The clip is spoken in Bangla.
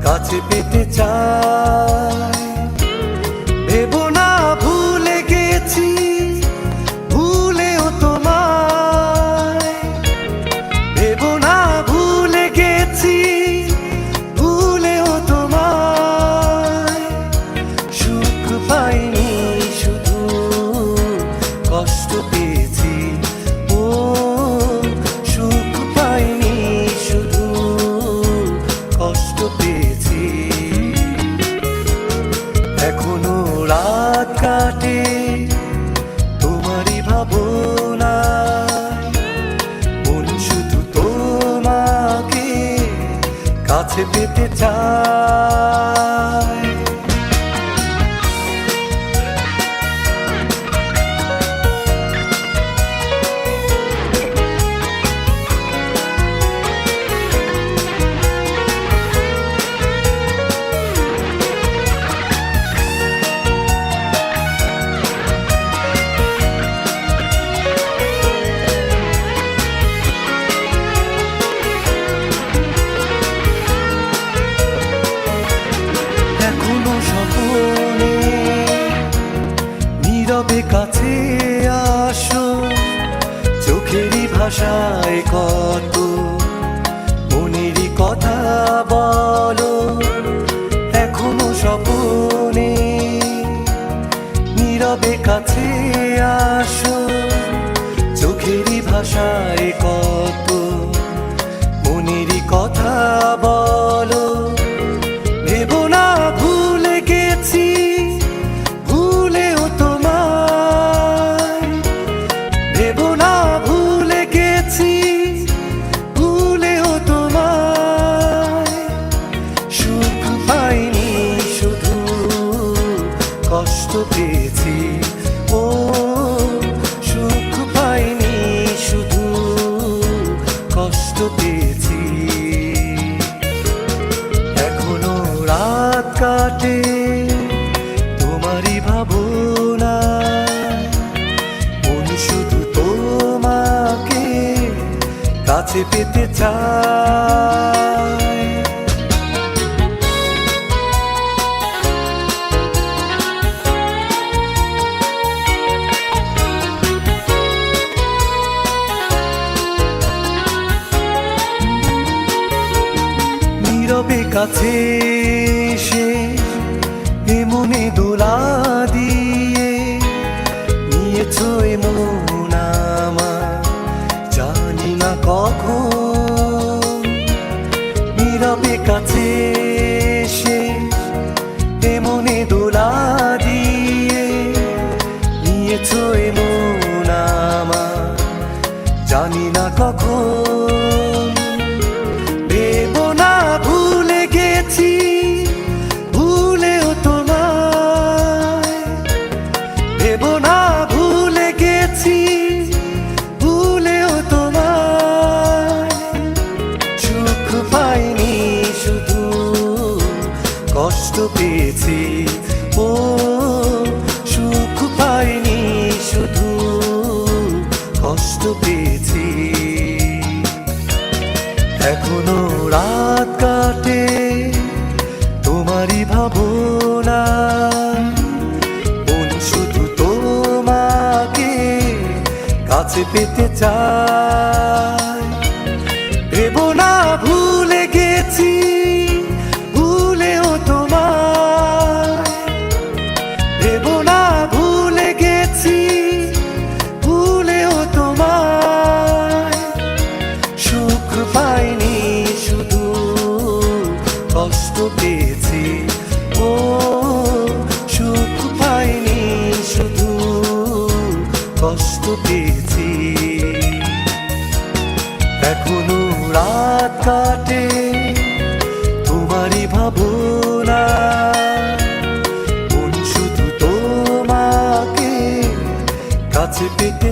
কাছে পেতে চাই। ভেবো না ভুলে গেছি, ভুলেও তোমায়। ভেবো না ভুলে গেছি, ভুলেও তোমায়। সুখ পাইনি শুধু কষ্ট পেয়েছি। ও সুখ পাইনি শুধু কষ্ট পেয়েছি। এখনো রাত কাটে তোমারই ভাবনায়, মন শুধু তোমাকে কাছে পেতে চায়। নীরবে কাছে আসো, চোখেরই ভাষায় কত মনেরই কথা বলো। এখনো স্বপ্নে নীরবে কাছে আসো, চোখেরই ভাষায় কত মনেরই কথা বলো। ভেবো না ভুলে গেছি, ভুলেও তোমায়। ভেবো না ভুলে গেছি, ভুলেও তোমায়। সুখ পাইনি শুধু কষ্ট পেয়েছি। ও সুখ পাইনি শুধু কষ্ট পেয়েছি। এখনো রাত কাটে তোমারই ভাবনায়, মন শুধু তোমাকে কাছে পেতে চায়। নীরবে কাছে এসে এমনে দোলা দিয়ে নিয়েছো এমন আমার, জানি না কখন। নীরবে কাছে এসে এমনে দোলা দিয়ে নিয়েছো এমন আমার, জানি না কখন। ভেবো না ভুলে গেছি, ভুলেও তোমায়। ভেবো না ভুলে গেছি, ভুলেও তোমায়। সুখ পাইনি শুধু কষ্ট পেয়েছি। ও সুখ পাইনি শুধু কষ্ট পেয়েছি। এখনো রাত কাটে তোমারই ভাবনায়, মন শুধু তোমাকে কাছে পেতে চায়। ভেবো না ভুলে গেছি, ভুলেও তোমায়। ভেবো না ভুলে গেছি, ভুলেও তোমায়। সুখ পাইনি শুধু কষ্ট পেয়েছি। ও সুখ পাইনি শুধু কষ্ট পেয়েছি। এখনো রাত কাটে তোমারই ভাবনায়, মন শুধু তোমাকে কাছে পেতে